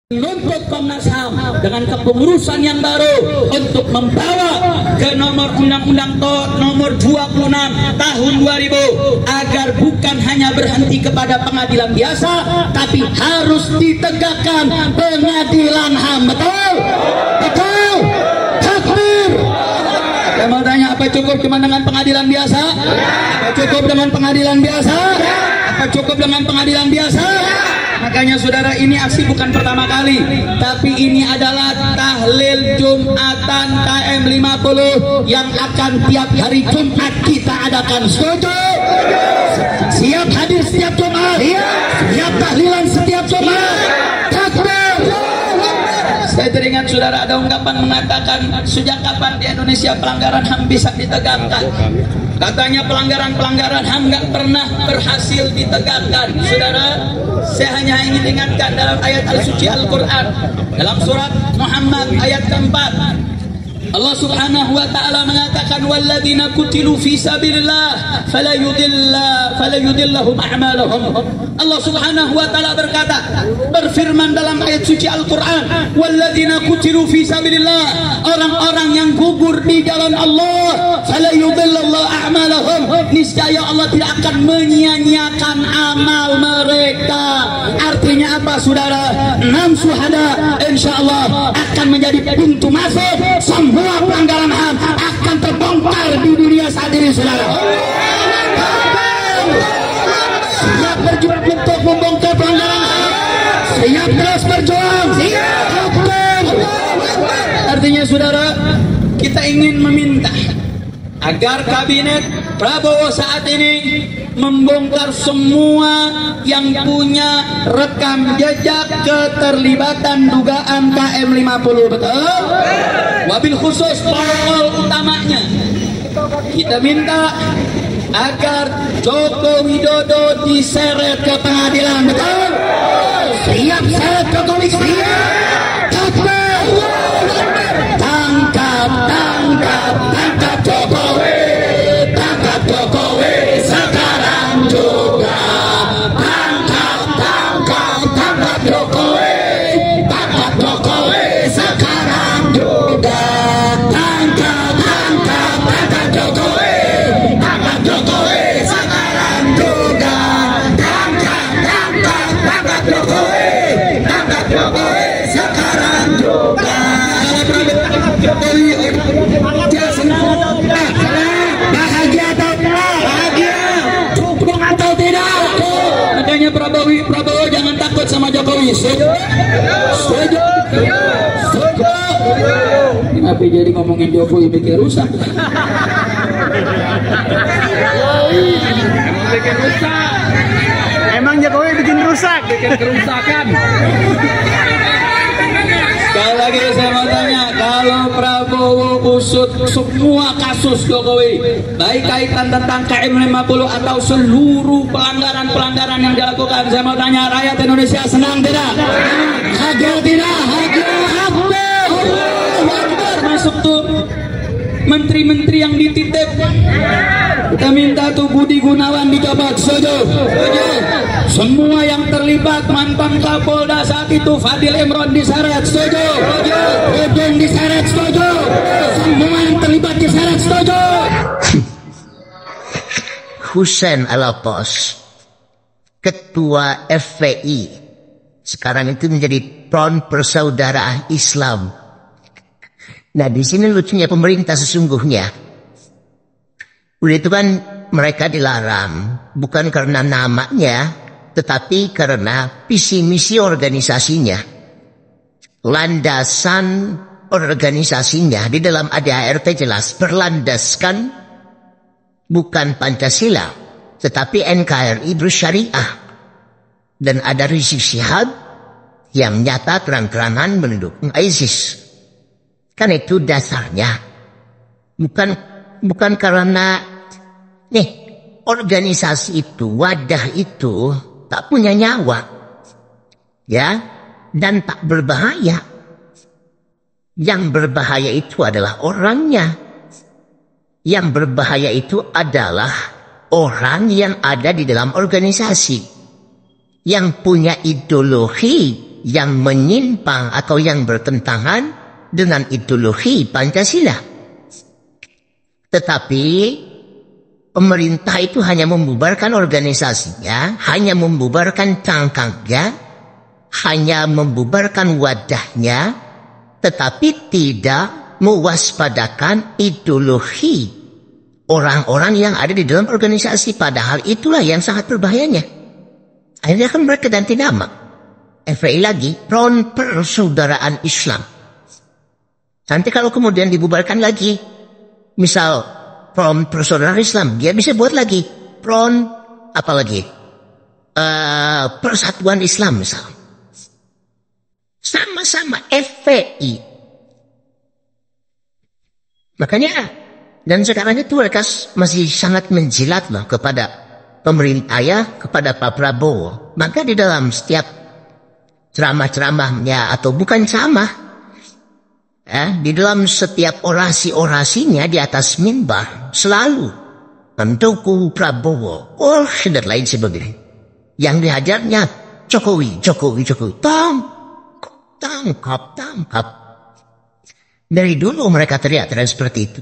menuntut Komnas HAM dengan kepengurusan yang baru untuk membawa ke nomor Undang-Undang nomor 26 tahun 2000 agar bukan hanya berhenti kepada pengadilan biasa tapi harus ditegakkan pengadilan HAM. Betul? Betul? Takbir. Saya mau tanya, apa cukup cuma dengan pengadilan biasa? Apa cukup dengan pengadilan biasa? Apa cukup dengan pengadilan biasa? Makanya saudara, ini aksi bukan pertama kali, tapi ini adalah tahlil Jumatan KM 50 yang akan tiap hari Jumat kita adakan. Setuju? Siap hadir setiap Jumat? Siap tahlilan setiap Jumat? Takbir! Saya teringat saudara, ada ungkapan mengatakan sejak kapan di Indonesia pelanggaran HAM bisa ditegakkan? Katanya pelanggaran HAM nggak pernah berhasil ditegakkan. Saudara, saya hanya ingin ingatkan dalam ayat al-suci Al-Quran, dalam surat Muhammad ayat keempat, Allah subhanahu wa ta'ala mengatakan walladzina kutilu fi sabilillah fala yudillahum a'malahum. Allah subhanahu wa ta'ala berkata, berfirman dalam ayat suci Al-Quran, walladzina kutilu fi sabilillah, orang-orang yang gugur di jalan Allah, fala yudillallahu a'malahum, niscaya Allah tidak akan menyia-nyiakan amal mereka. Artinya apa saudara? 6 syuhada insyaallah akan menjadi pintu masuk semua pelanggaran HAM akan terbongkar di dunia saat ini saudara. Siap berjuang untuk membongkar pelanggaran HAM, siap terus berjuang. Artinya saudara, kita ingin meminta agar kabinet Prabowo saat ini membongkar semua yang punya rekam jejak keterlibatan dugaan KM 50. Betul? Wabil khusus pokok utamanya kita minta agar Joko Widodo diseret ke pengadilan. Betul? Siap seret Jokowi? Siap. Takbir. Tangkap, tangkap, tangkap Jokowi. Tangkap Jokowi sekarang juga. Tangkap, tangkap, tangkap Jokowi. Tangkap Jokowi sekarang juga. Tangkap, tangkap, tangkap Jokowi. Tangkap Jokowi sekarang juga. Tangkap, tangkap, tangkap Jokowi. Tangkap Jokowi sekarang juga. Jokowi dia sempurna. Bahagia atau tidak? Bahagia. Dukung atau tidak? Makanya Prabowo jangan takut sama Jokowi. Setuju? Setuju? Setuju? Kenapa jadi ngomongin Jokowi bikin rusak? Emang bikin rusak. Emang Jokowi bikin rusak, bikin kerusakan. Sekali lagi saya mau tanya, kalau Prabowo usut semua kasus Jokowi, baik kaitan tentang KM 50 atau seluruh pelanggaran-pelanggaran yang dilakukan, saya mau tanya, rakyat Indonesia senang tidak? Hadir tidak? Hadir. Masuk tuh menteri-menteri yang dititip, kita minta tuh Budi Gunawan dicopot. Setuju? Semua yang terlibat, mantan Kapolda saat itu Fadil Imron diseret. Setuju? Udin diseret. Setuju? Semua yang terlibat diseret. Setuju? Hussein Alatas, ketua FPI, sekarang itu menjadi Front Persaudaraan Islam. Nah, di sini lucunya pemerintah sesungguhnya. Udah itu kan mereka dilarang bukan karena namanya, tetapi karena visi misi organisasinya. Landasan organisasinya di dalam ADART jelas berlandaskan bukan Pancasila, tetapi NKRI bersyariah. Dan ada Rizik Syihab yang nyata terang-terangan mendukung ISIS. Kan itu dasarnya. Bukan karena organisasi itu, wadah itu tak punya nyawa. Ya, dan tak berbahaya. Yang berbahaya itu adalah orangnya. Yang berbahaya itu adalah orang yang ada di dalam organisasi. Yang punya ideologi yang menyimpang atau yang bertentangan dengan ideologi Pancasila. Tetapi pemerintah itu hanya membubarkan organisasinya, hanya membubarkan cangkangnya, hanya membubarkan wadahnya, tetapi tidak mewaspadakan ideologi orang-orang yang ada di dalam organisasi. Padahal itulah yang sangat berbahayanya. Akhirnya kan mereka ganti nama. FPI lagi, Front Persaudaraan Islam. Nanti kalau kemudian dibubarkan lagi, misal Front Persaudaraan Islam, dia bisa buat lagi Front apa lagi? Persatuan Islam misal. Sama-sama FPI. Makanya, dan sekarang itu mereka masih sangat menjilat loh kepada pemerintah ya, kepada Pak Prabowo. Maka di dalam setiap ceramah-ceramahnya, atau bukan ceramah, di dalam setiap orasi-orasinya di atas mimbar selalu mendukung Prabowo, dan lain sebagainya. Yang dihajarnya Jokowi. Tangkap. Dari dulu mereka teriak-teriak seperti itu.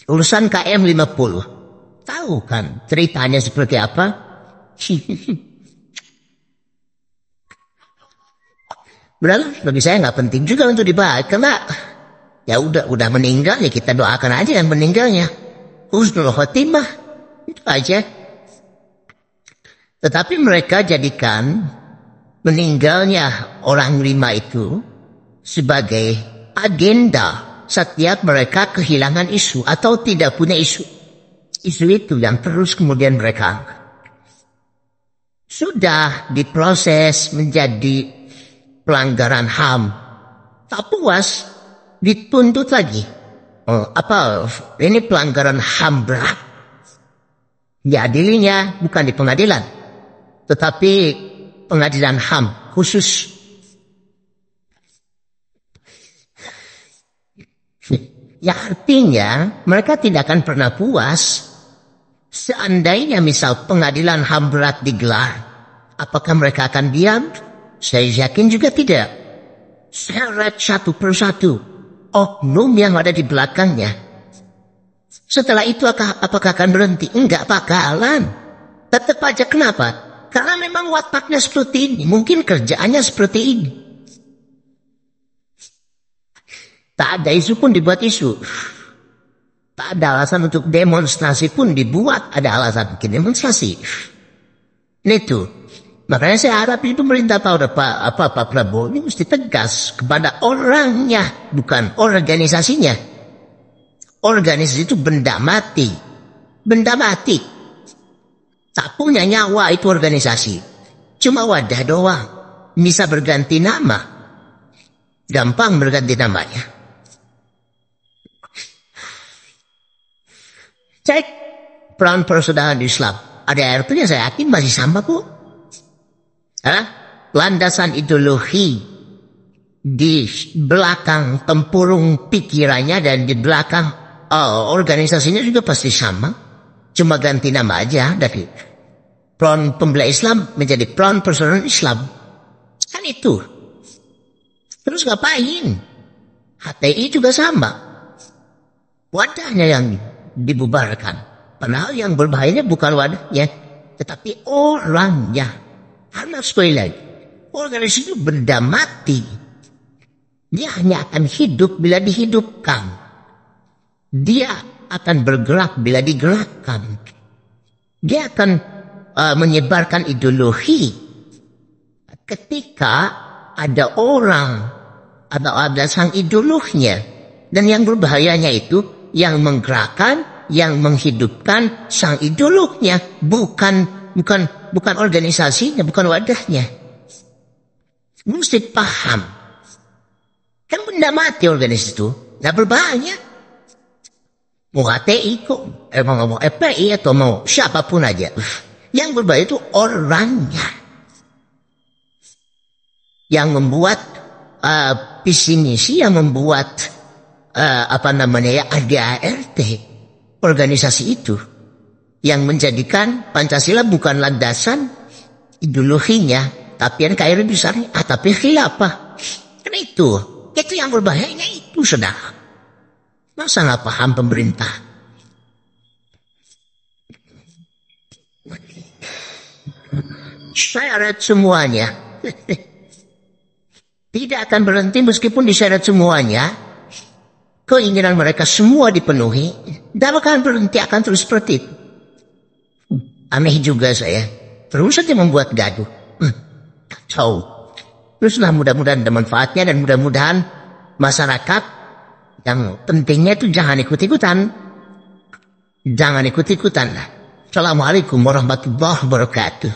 Urusan KM 50. Tahu kan ceritanya seperti apa? Berarti bagi saya nggak penting juga untuk dibahas, karena ya udah meninggal, ya kita doakan aja yang meninggalnya husnul khotimah, itu aja. Tetapi mereka jadikan meninggalnya orang 5 itu sebagai agenda setiap mereka kehilangan isu atau tidak punya isu itu yang terus kemudian mereka angkat. Sudah diproses menjadi pelanggaran HAM, tak puas dituntut lagi. Ini pelanggaran HAM berat. Diadilinya bukan di pengadilan, tetapi pengadilan HAM khusus. Ya artinya mereka tidak akan pernah puas. Seandainya misal pengadilan HAM berat digelar, apakah mereka akan diam? Saya yakin juga tidak. Seret satu persatu oknum yang ada di belakangnya. Setelah itu apakah akan berhenti? Enggak bakalan. Tetap aja. Kenapa? Karena memang wataknya seperti ini. Mungkin kerjaannya seperti ini. Tak ada isu pun dibuat isu. Tak ada alasan untuk demonstrasi pun dibuat ada alasan bikin demonstrasi. Itu. Makanya saya harap itu pemerintah tahu Pak Prabowo ini mesti tegas kepada orangnya, bukan organisasinya. Organisasi itu benda mati. Benda mati. Tak punya nyawa itu organisasi. Cuma wadah doang. Bisa berganti nama. Gampang berganti namanya. Cek Front Persaudaraan Islam. Ada artinya saya yakin masih sama kok. Landasan ideologi di belakang tempurung pikirannya dan di belakang organisasinya juga pasti sama. Cuma ganti nama aja dari Front Pembela Islam menjadi Front Persaudaraan Islam. Kan itu. Terus ngapain? HTI juga sama. Wadahnya yang dibubarkan. Padahal yang berbahayanya bukan wadahnya, tetapi orangnya. Karena sekali lagi, organisasi itu benda mati. Dia hanya akan hidup bila dihidupkan. Dia akan bergerak bila digerakkan. Dia akan menyebarkan ideologi. Ketika ada orang atau ada sang ideolognya. Dan yang berbahayanya itu yang menggerakkan, yang menghidupkan sang ideolognya, bukan organisasinya, bukan wadahnya. Mesti paham. Kan benda mati organisasi itu, nggak berbahaya. Mau HTI kok, mau FPI atau mau siapapun aja. Yang berbahaya itu orangnya. Yang membuat visi misi, yang membuat ADART, organisasi itu. Yang menjadikan Pancasila bukan landasan, ideologinya, tapi yang kaya lebih besar, tapi khilafah. Karena itu yang berbahayanya itu, saudara. Masa nggak paham pemerintah? Syarat semuanya tidak akan berhenti meskipun disyarat semuanya. Keinginan mereka semua dipenuhi, tidak akan berhenti, akan terus seperti itu. Aneh juga saya, terus saja membuat gaduh. Kacau. Teruslah, mudah-mudahan ada manfaatnya, dan mudah-mudahan masyarakat yang pentingnya itu jangan ikut-ikutan. Jangan ikut-ikutan. Assalamualaikum warahmatullahi wabarakatuh.